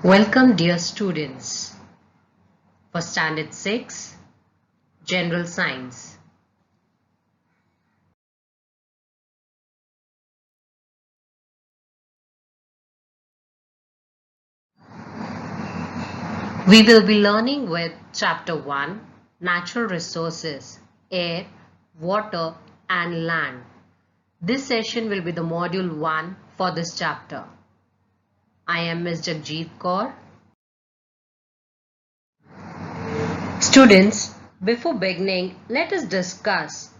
Welcome dear students for Standard 6 General Science. We will be learning with Chapter 1 Natural Resources Air, Water and Land. This session will be the Module 1 for this chapter. I am Ms. Jagjit Kaur. Students, before beginning, let us discuss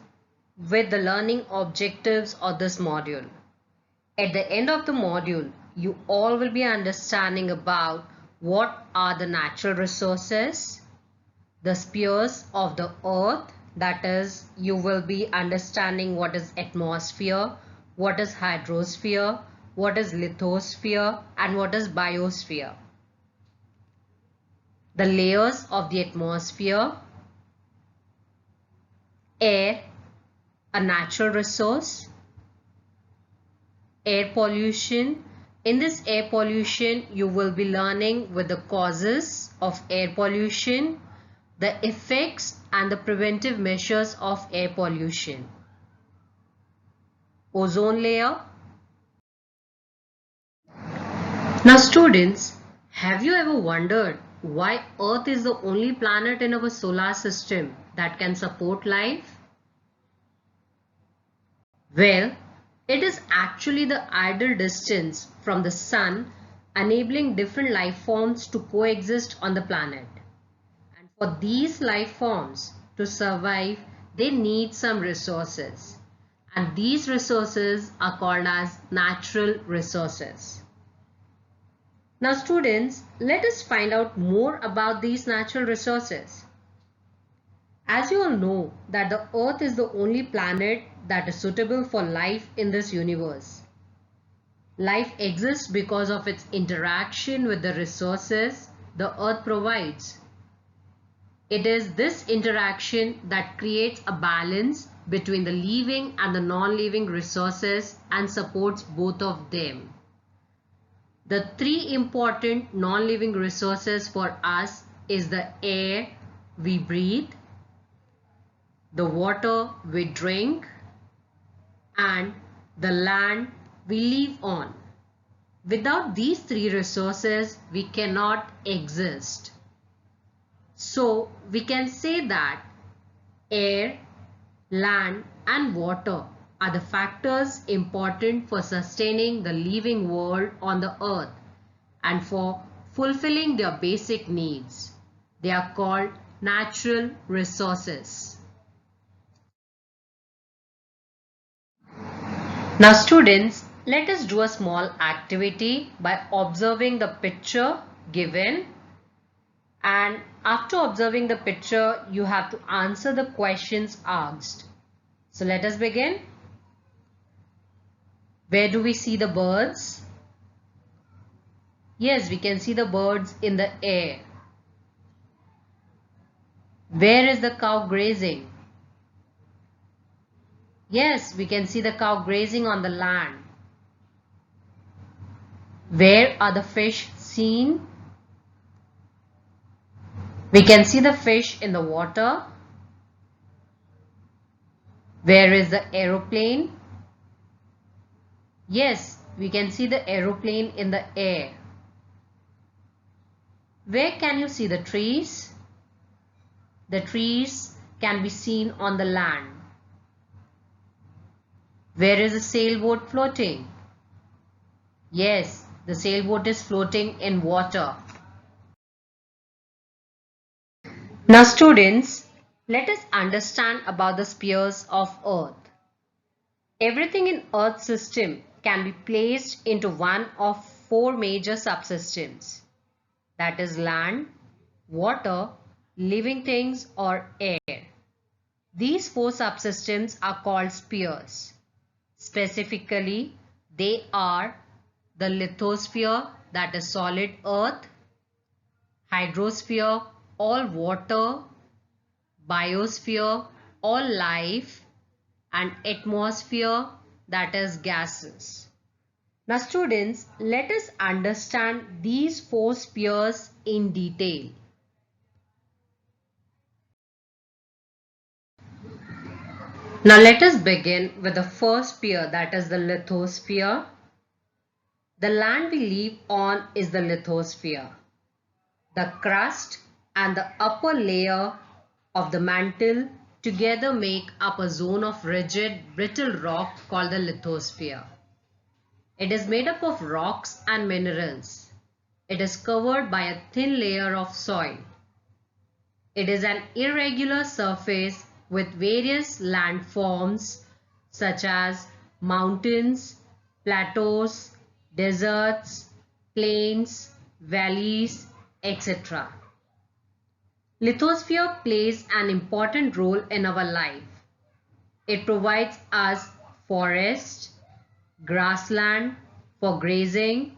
with the learning objectives of this module. At the end of the module, you all will be understanding about what are the natural resources, the spheres of the earth, that is, you will be understanding what is atmosphere, what is hydrosphere, what is lithosphere, and what is biosphere. The layers of the atmosphere, air, a natural resource, air pollution. In this air pollution, you will be learning with the causes of air pollution, the effects and the preventive measures of air pollution. Ozone layer. Now students, have you ever wondered why Earth is the only planet in our solar system that can support life? Well, it is actually the ideal distance from the sun, enabling different life forms to coexist on the planet. And for these life forms to survive, they need some resources. And these resources are called as natural resources. Now students, let us find out more about these natural resources. As you all know that the Earth is the only planet that is suitable for life in this universe. Life exists because of its interaction with the resources the Earth provides. It is this interaction that creates a balance between the living and the non-living resources and supports both of them. The three important non-living resources for us is the air we breathe, the water we drink, and the land we live on. Without these three resources, we cannot exist. So we can say that air, land, and water are the factors important for sustaining the living world on the earth and for fulfilling their basic needs. They are called natural resources. Now students, let us do a small activity by observing the picture given, and after observing the picture you have to answer the questions asked. So let us begin. Where do we see the birds? Yes, we can see the birds in the air. Where is the cow grazing? Yes, we can see the cow grazing on the land. Where are the fish seen? We can see the fish in the water. Where is the aeroplane? Yes, we can see the aeroplane in the air. Where can you see the trees? The trees can be seen on the land. Where is the sailboat floating? Yes, the sailboat is floating in water. Now students, let us understand about the spheres of Earth. Everything in Earth's system can be placed into one of four major subsystems, that is land, water, living things or air. These four subsystems are called spheres. Specifically, they are the lithosphere, that is solid earth, hydrosphere, all water, biosphere, all life, and atmosphere, that is gases. Now students, let us understand these four spheres in detail. Now let us begin with the first sphere, that is the lithosphere. The land we live on is the lithosphere. The crust and the upper layer of the mantle together make up a zone of rigid, brittle rock called the lithosphere. It is made up of rocks and minerals. It is covered by a thin layer of soil. It is an irregular surface with various landforms such as mountains, plateaus, deserts, plains, valleys, etc. Lithosphere plays an important role in our life. It provides us forest, grassland for grazing,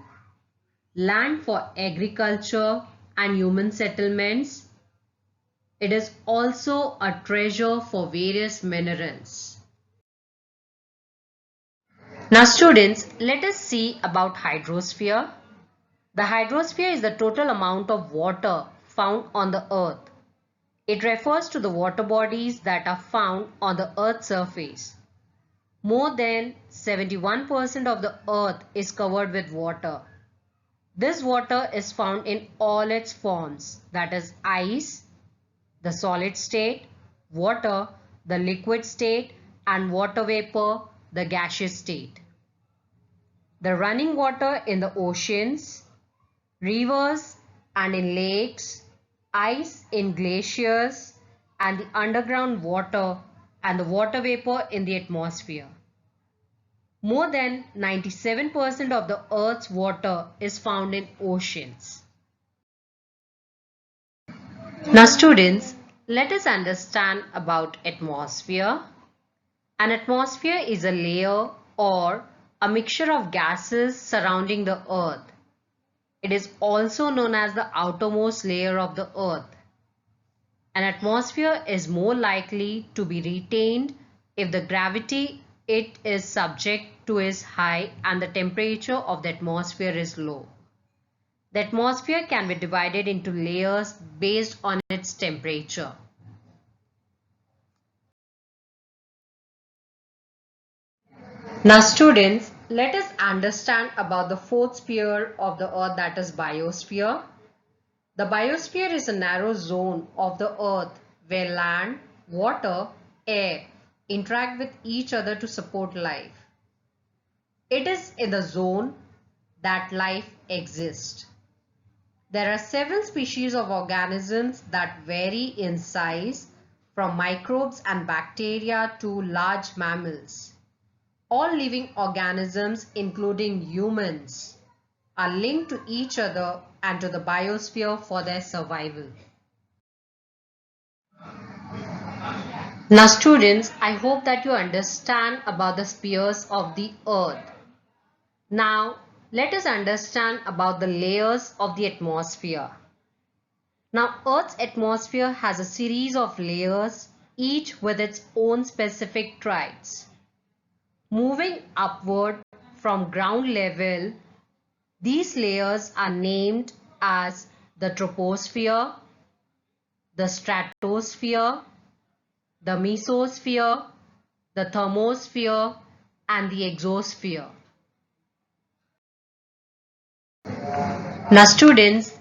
land for agriculture and human settlements. It is also a treasure for various minerals. Now students, let us see about hydrosphere. The hydrosphere is the total amount of water found on the earth. It refers to the water bodies that are found on the earth's surface. More than 71% of the earth is covered with water. This water is found in all its forms, that is ice, the solid state, water, the liquid state, and water vapor, the gaseous state. The running water in the oceans, rivers and in lakes, ice in glaciers, and the underground water and the water vapor in the atmosphere. More than 97% of the Earth's water is found in oceans. Now students, let us understand about atmosphere. An atmosphere is a layer or a mixture of gases surrounding the Earth. It is also known as the outermost layer of the Earth. An atmosphere is more likely to be retained if the gravity it is subject to is high and the temperature of the atmosphere is low. The atmosphere can be divided into layers based on its temperature. Now students, let us understand about the fourth sphere of the earth, that is biosphere. The biosphere is a narrow zone of the earth where land, water, air interact with each other to support life. It is in the zone that life exists. There are several species of organisms that vary in size, from microbes and bacteria to large mammals. All living organisms, including humans, are linked to each other and to the biosphere for their survival. Now students, I hope that you understand about the spheres of the earth. Now let us understand about the layers of the atmosphere. Now Earth's atmosphere has a series of layers, each with its own specific traits. Moving upward from ground level, these layers are named as the troposphere, the stratosphere, the mesosphere, the thermosphere, and the exosphere. Now students,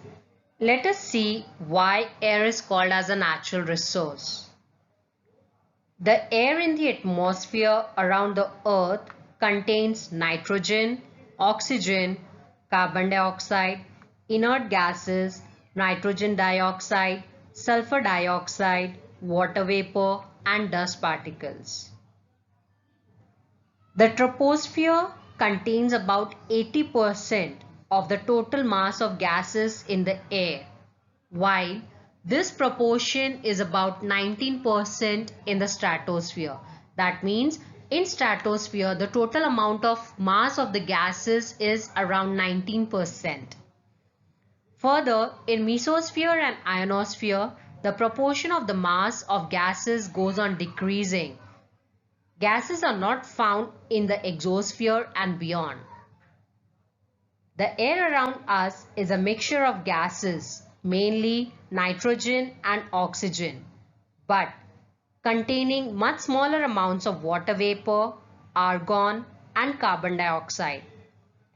let us see why air is called as a natural resource. The air in the atmosphere around the earth contains nitrogen, oxygen, carbon dioxide, inert gases, nitrogen dioxide, sulfur dioxide, water vapor, and dust particles. The troposphere contains about 80% of the total mass of gases in the air, while this proportion is about 19% in the stratosphere. That means in stratosphere, the total amount of mass of the gases is around 19%. Further, in mesosphere and ionosphere, the proportion of the mass of gases goes on decreasing. Gases are not found in the exosphere and beyond. The air around us is a mixture of gases, mainly nitrogen and oxygen, but containing much smaller amounts of water vapor, argon, and carbon dioxide,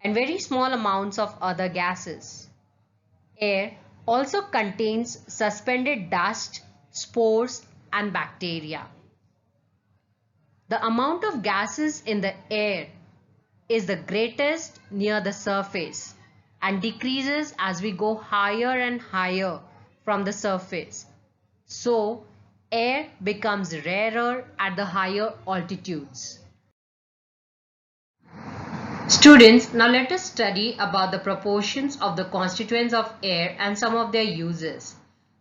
and very small amounts of other gases. Air also contains suspended dust, spores, and bacteria. The amount of gases in the air is the greatest near the surface and decreases as we go higher and higher from the surface. So, air becomes rarer at the higher altitudes. Students, now let us study about the proportions of the constituents of air and some of their uses.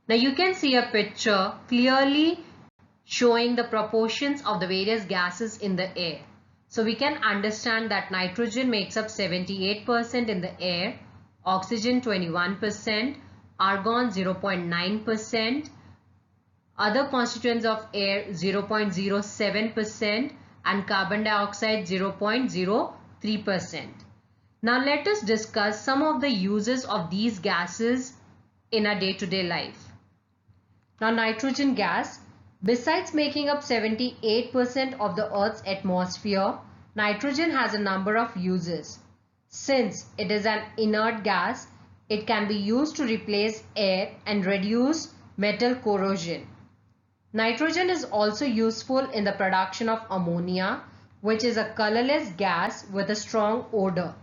Now you can see a picture clearly showing the proportions of the various gases in the air. So we can understand that nitrogen makes up 78% in the air, oxygen 21%, argon 0.9%, other constituents of air 0.07% and carbon dioxide 0.03%. Now let us discuss some of the uses of these gases in our day-to-day life. Now nitrogen gas, besides making up 78% of the Earth's atmosphere, nitrogen has a number of uses. Since it is an inert gas, it can be used to replace air and reduce metal corrosion. Nitrogen is also useful in the production of ammonia, which is a colorless gas with a strong odor,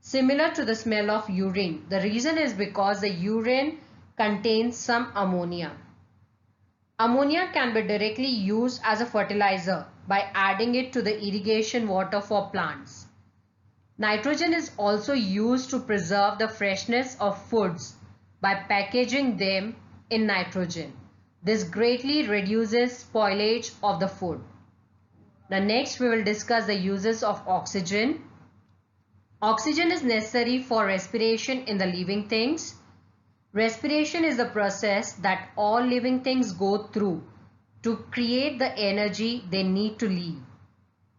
similar to the smell of urine. The reason is because the urine contains some ammonia. Ammonia can be directly used as a fertilizer by adding it to the irrigation water for plants. Nitrogen is also used to preserve the freshness of foods by packaging them in nitrogen. This greatly reduces spoilage of the food. Now next we will discuss the uses of oxygen. Oxygen is necessary for respiration in the living things. Respiration is the process that all living things go through to create the energy they need to live.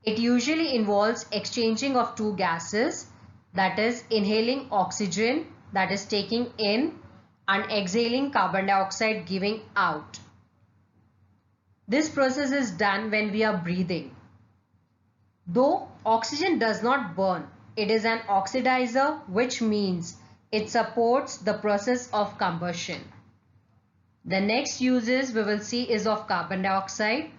It usually involves exchanging of two gases, that is inhaling oxygen, that is taking in, and exhaling carbon dioxide, giving out. This process is done when we are breathing. Though oxygen does not burn, it is an oxidizer, which means it supports the process of combustion. The next uses we will see is of carbon dioxide.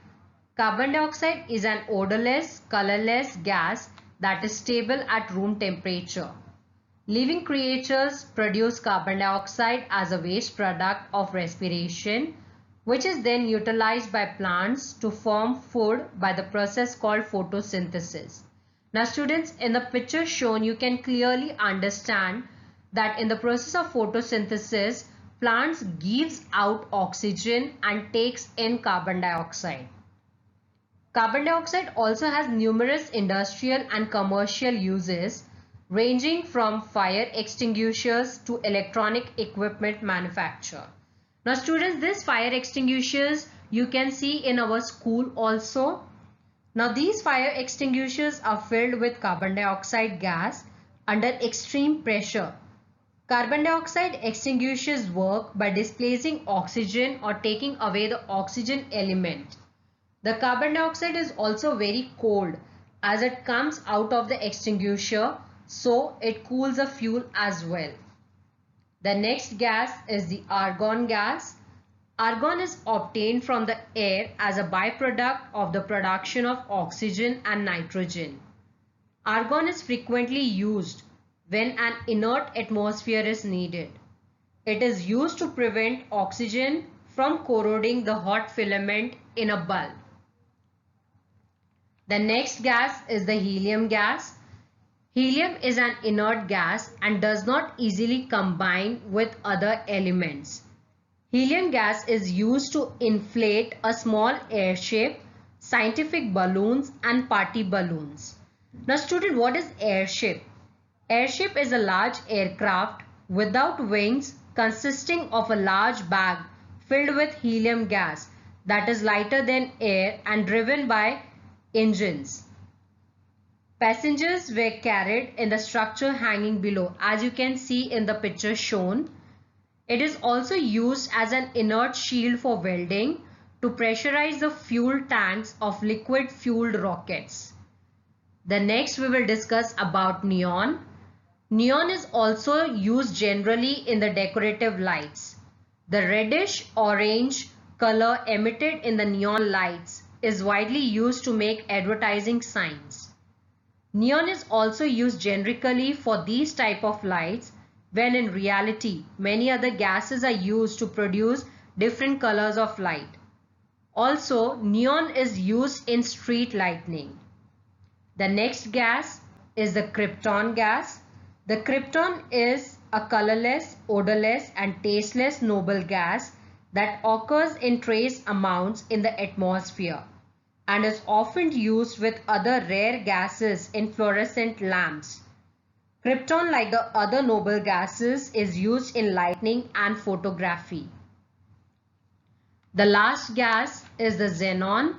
Carbon dioxide is an odorless, colorless gas that is stable at room temperature. Living creatures produce carbon dioxide as a waste product of respiration, which is then utilized by plants to form food by the process called photosynthesis. Now students, in the picture shown, you can clearly understand that in the process of photosynthesis, plants gives out oxygen and takes in carbon dioxide. Carbon dioxide also has numerous industrial and commercial uses, ranging from fire extinguishers to electronic equipment manufacture. Now students, these fire extinguishers you can see in our school also. Now these fire extinguishers are filled with carbon dioxide gas under extreme pressure. Carbon dioxide extinguishers work by displacing oxygen or taking away the oxygen element. The carbon dioxide is also very cold as it comes out of the extinguisher, so it cools the fuel as well. The next gas is the argon gas. Argon is obtained from the air as a byproduct of the production of oxygen and nitrogen. Argon is frequently used when an inert atmosphere is needed. It is used to prevent oxygen from corroding the hot filament in a bulb. The next gas is the helium gas. Helium is an inert gas and does not easily combine with other elements. Helium gas is used to inflate a small airship, scientific balloons and party balloons. Now student, what is airship? Airship is a large aircraft without wings consisting of a large bag filled with helium gas that is lighter than air and driven by engines. Passengers were carried in the structure hanging below, as you can see in the picture shown. It is also used as an inert shield for welding to pressurize the fuel tanks of liquid fueled rockets. The next we will discuss about neon. Neon is also used generally in the decorative lights. The reddish orange color emitted in the neon lights is widely used to make advertising signs. Neon is also used generically for these type of lights, when in reality many other gases are used to produce different colors of light. Also, neon is used in street lighting. The next gas is the krypton gas. The krypton is a colorless, odorless and tasteless noble gas that occurs in trace amounts in the atmosphere and is often used with other rare gases in fluorescent lamps. Krypton, like the other noble gases, is used in lighting and photography. The last gas is the xenon.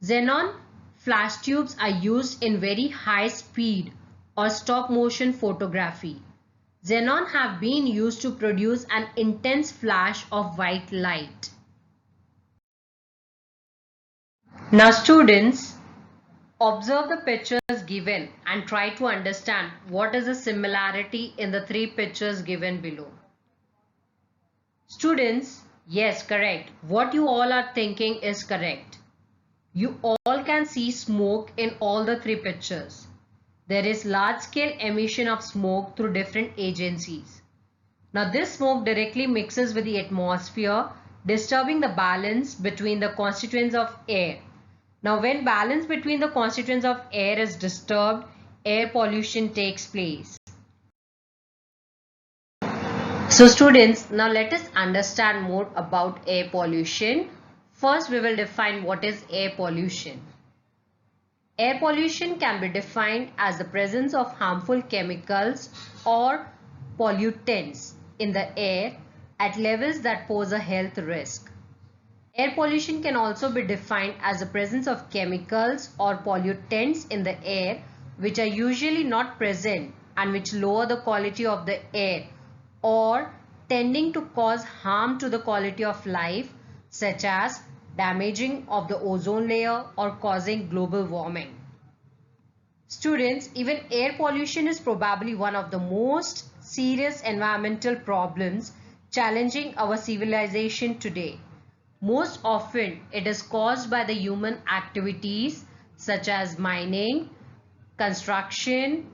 Xenon flash tubes are used in very high speed or stop motion photography. Xenon have been used to produce an intense flash of white light. Now students, observe the pictures given and try to understand what is the similarity in the three pictures given below. Students, yes, correct. What you all are thinking is correct. You all can see smoke in all the three pictures. There is large-scale emission of smoke through different agencies. Now this smoke directly mixes with the atmosphere, disturbing the balance between the constituents of air. Now when balance between the constituents of air is disturbed, air pollution takes place. So students, now let us understand more about air pollution. First, we will define what is air pollution. Air pollution can be defined as the presence of harmful chemicals or pollutants in the air at levels that pose a health risk. Air pollution can also be defined as the presence of chemicals or pollutants in the air which are usually not present and which lower the quality of the air or tending to cause harm to the quality of life, such as damaging of the ozone layer or causing global warming. Students, even air pollution is probably one of the most serious environmental problems challenging our civilization today. Most often, it is caused by the human activities such as mining, construction,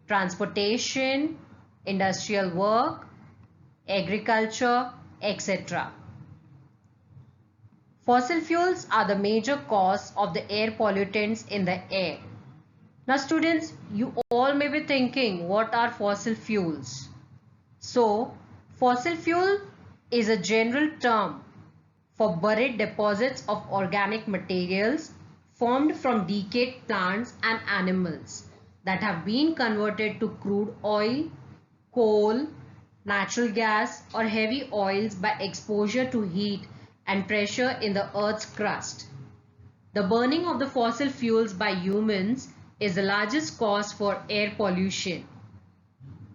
transportation, industrial work, agriculture, etc. Fossil fuels are the major cause of the air pollutants in the air. Now students, you all may be thinking, what are fossil fuels? So, fossil fuel is a general term for buried deposits of organic materials formed from decayed plants and animals that have been converted to crude oil, coal, natural gas or heavy oils by exposure to heat and pressure in the Earth's crust. The burning of the fossil fuels by humans is the largest cause for air pollution.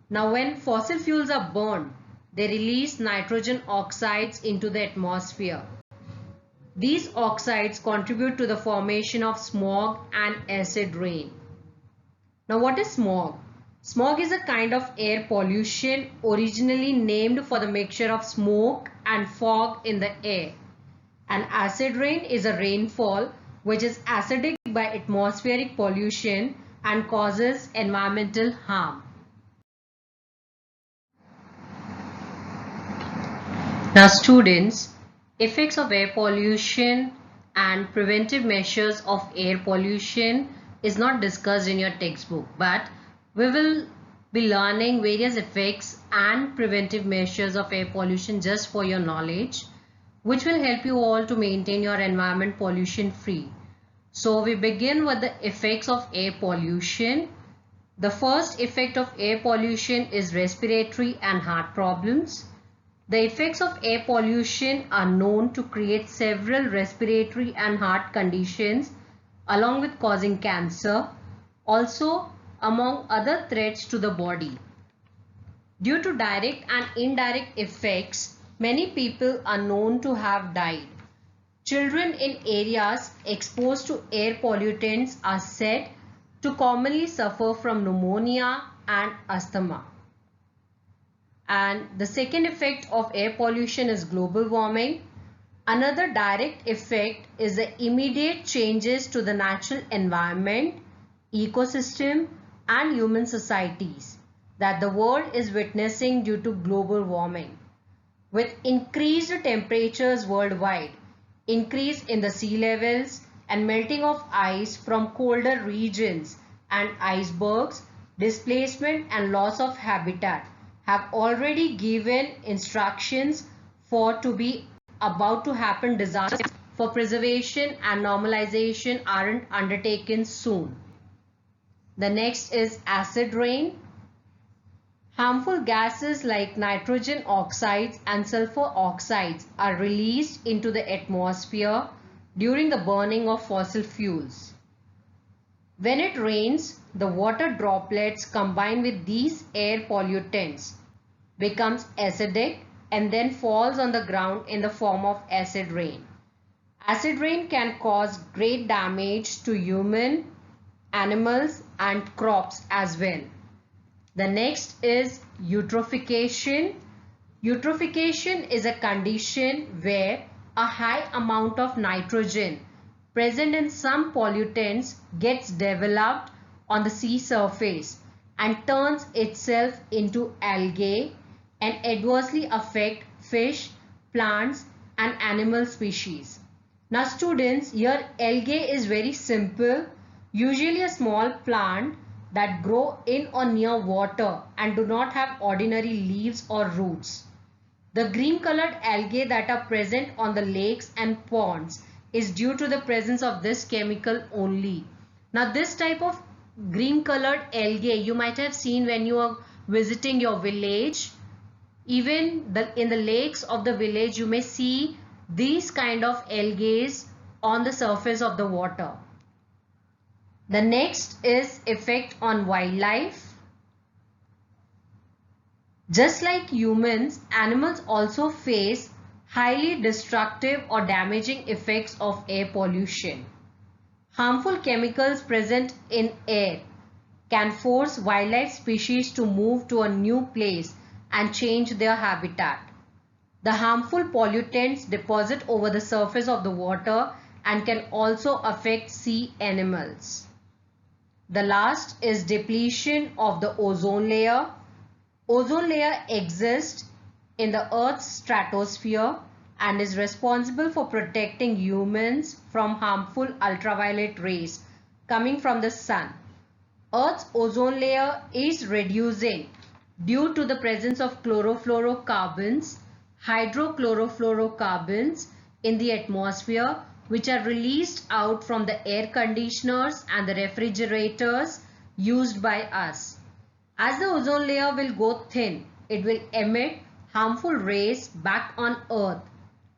Now, when fossil fuels are burned, they release nitrogen oxides into the atmosphere. These oxides contribute to the formation of smog and acid rain. Now, what is smog? Smog is a kind of air pollution originally named for the mixture of smoke and fog in the air. And acid rain is a rainfall which is acidic by atmospheric pollution and causes environmental harm. Now students, effects of air pollution and preventive measures of air pollution is not discussed in your textbook, but we will be learning various effects and preventive measures of air pollution just for your knowledge, which will help you all to maintain your environment pollution free. So we begin with the effects of air pollution. The first effect of air pollution is respiratory and heart problems. The effects of air pollution are known to create several respiratory and heart conditions along with causing cancer, also among other threats to the body. Due to direct and indirect effects, many people are known to have died. Children in areas exposed to air pollutants are said to commonly suffer from pneumonia and asthma. And the second effect of air pollution is global warming. Another direct effect is the immediate changes to the natural environment, ecosystem, and human societies that the world is witnessing due to global warming. With increased temperatures worldwide, increase in the sea levels, and melting of ice from colder regions and icebergs, displacement and loss of habitat have already given instructions for to be about to happen disasters for preservation and normalization aren't undertaken soon. The next is acid rain. Harmful gases like nitrogen oxides and sulfur oxides are released into the atmosphere during the burning of fossil fuels. When it rains, the water droplets combine with these air pollutants, becomes acidic, and then falls on the ground in the form of acid rain. Acid rain can cause great damage to human, animals, and crops as well. The next is eutrophication. Eutrophication is a condition where a high amount of nitrogen present in some pollutants gets developed on the sea surface and turns itself into algae and adversely affect fish, plants, and animal species. Now students, here algae is very simple, usually a small plant that grow in or near water and do not have ordinary leaves or roots. The green colored algae that are present on the lakes and ponds is due to the presence of this chemical only. Now this type of green colored algae you might have seen when you are visiting your village. Even in the lakes of the village you may see these kind of algae on the surface of the water. The next is effect on wildlife. Just like humans, animals also face highly destructive or damaging effects of air pollution. Harmful chemicals present in air can force wildlife species to move to a new place and change their habitat. The harmful pollutants deposit over the surface of the water and can also affect sea animals. The last is depletion of the ozone layer. Ozone layer exists in the Earth's stratosphere and is responsible for protecting humans from harmful ultraviolet rays coming from the sun. Earth's ozone layer is reducing due to the presence of chlorofluorocarbons, hydrochlorofluorocarbons in the atmosphere, which are released out from the air conditioners and the refrigerators used by us. As the ozone layer will go thin, it will emit harmful rays back on Earth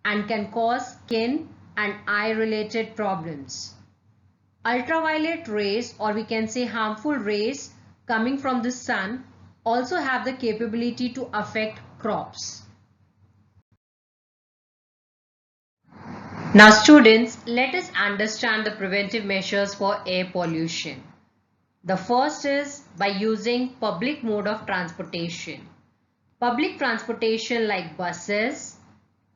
and can cause skin and eye related problems. Ultraviolet rays, or we can say harmful rays coming from the sun, also have the capability to affect crops. Now students, let us understand the preventive measures for air pollution. The first is by using public mode of transportation. Public transportation like buses,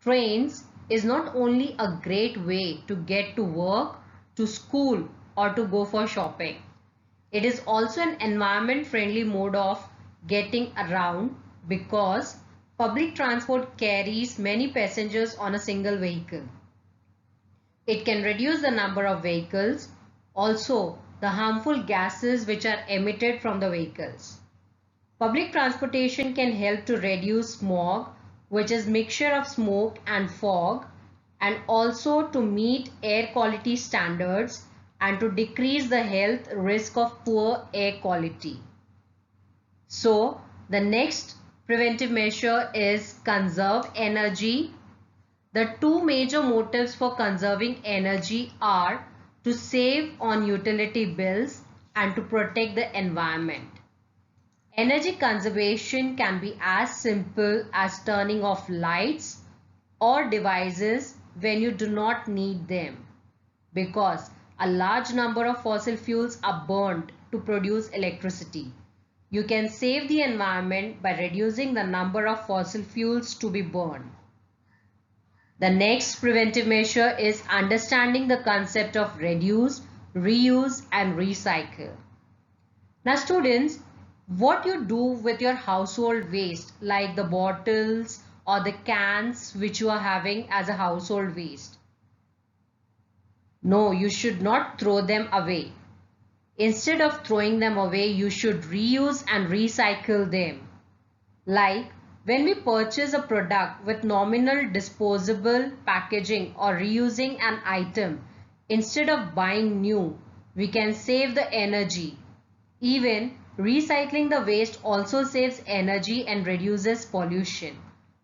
trains is not only a great way to get to work, to school or to go for shopping. It is also an environment friendly mode of getting around because public transport carries many passengers on a single vehicle. It can reduce the number of vehicles, also the harmful gases which are emitted from the vehicles. Public transportation can help to reduce smog, which is mixture of smoke and fog, and also to meet air quality standards and to decrease the health risk of poor air quality. So, the next preventive measure is conserve energy. The two major motives for conserving energy are to to save on utility bills and to protect the environment. Energy conservation can be as simple as turning off lights or devices when you do not need them, because a large number of fossil fuels are burned to produce electricity. You can save the environment by reducing the number of fossil fuels to be burned. The next preventive measure is understanding the concept of reduce, reuse and recycle. Now students, what you do with your household waste, like the bottles or the cans which you are having as a household waste? No, you should not throw them away. Instead of throwing them away, you should reuse and recycle them. Like when we purchase a product with nominal disposable packaging or reusing an item, instead of buying new, we can save the energy. Even recycling the waste also saves energy and reduces pollution.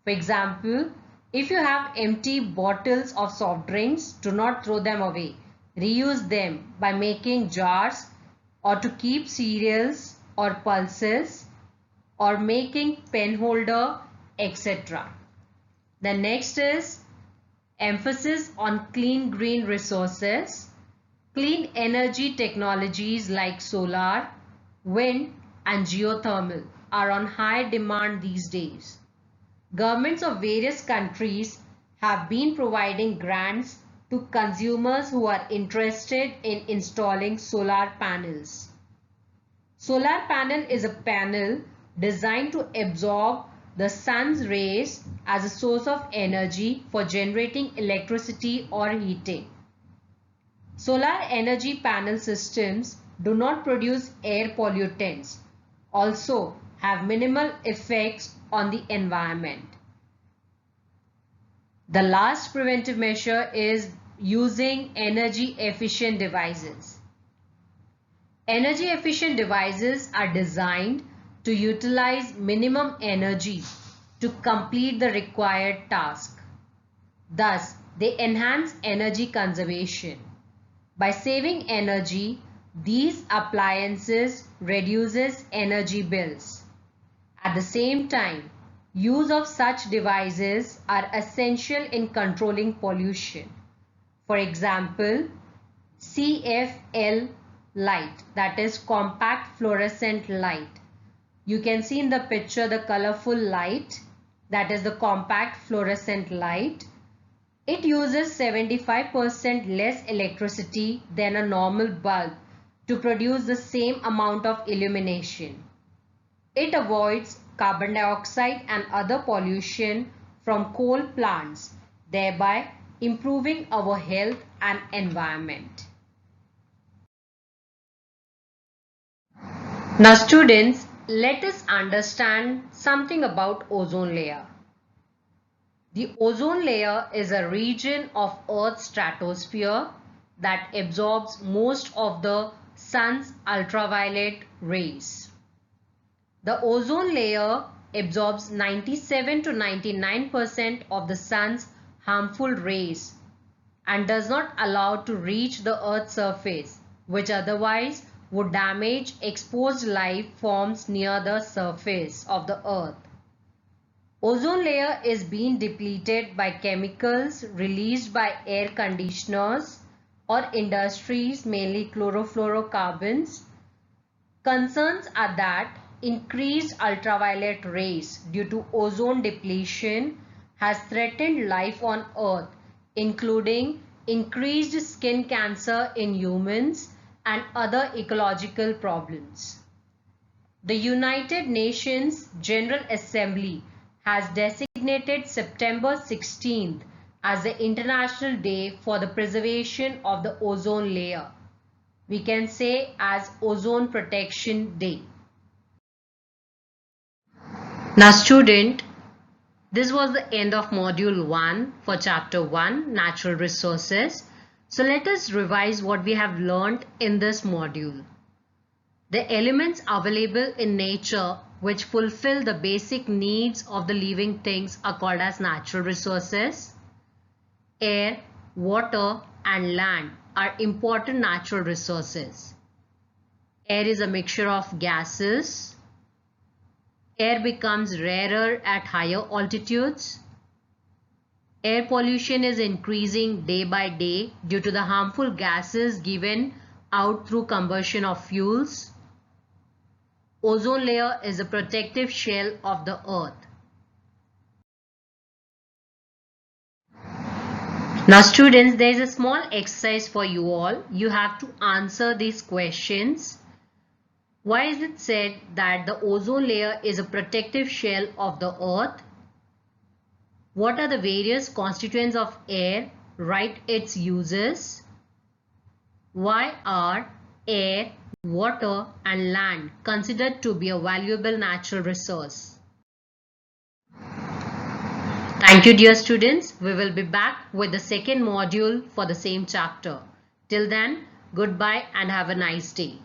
For example, if you have empty bottles of soft drinks, do not throw them away. Reuse them by making jars or to keep cereals or pulses or making pen holder, etc. The next is emphasis on clean green resources. Clean energy technologies like solar, wind and geothermal are on high demand these days. Governments of various countries have been providing grants to consumers who are interested in installing solar panels. Solar panel is a panel designed to absorb the sun's rays as a source of energy for generating electricity or heating. Solar energy panel systems do not produce air pollutants, also have minimal effects on the environment. The last preventive measure is using energy efficient devices. Energy efficient devices are designed to utilize minimum energy to complete the required task. Thus, they enhance energy conservation. By saving energy, these appliances reduces energy bills. At the same time, use of such devices are essential in controlling pollution. For example, CFL light, that is compact fluorescent light. You can see in the picture the colorful light, that is the compact fluorescent light. It uses 75% less electricity than a normal bulb to produce the same amount of illumination. It avoids carbon dioxide and other pollution from coal plants, thereby improving our health and environment. Now students, let us understand something about ozone layer. The ozone layer is a region of Earth's stratosphere that absorbs most of the sun's ultraviolet rays. The ozone layer absorbs 97 to 99% of the sun's harmful rays and does not allow to reach the Earth's surface, which otherwise would damage exposed life forms near the surface of the Earth. Ozone layer is being depleted by chemicals released by air conditioners or industries, mainly chlorofluorocarbons. Concerns are that increased ultraviolet rays due to ozone depletion has threatened life on Earth, including increased skin cancer in humans and other ecological problems. The United Nations General Assembly has designated September 16th as the International Day for the Preservation of the Ozone Layer. We can say as Ozone Protection Day. Now student, this was the end of module 1 for chapter 1, Natural Resources. So let us revise what we have learned in this module. The elements available in nature which fulfill the basic needs of the living things are called as natural resources. Air, water and land are important natural resources. Air is a mixture of gases. Air becomes rarer at higher altitudes. Air pollution is increasing day by day due to the harmful gases given out through combustion of fuels. Ozone layer is a protective shell of the earth. Now students, there is a small exercise for you all. You have to answer these questions. Why is it said that the ozone layer is a protective shell of the earth? What are the various constituents of air? Write its uses. Why are air, water and land considered to be a valuable natural resource? Thank you dear students. We will be back with the second module for the same chapter. Till then, goodbye and have a nice day.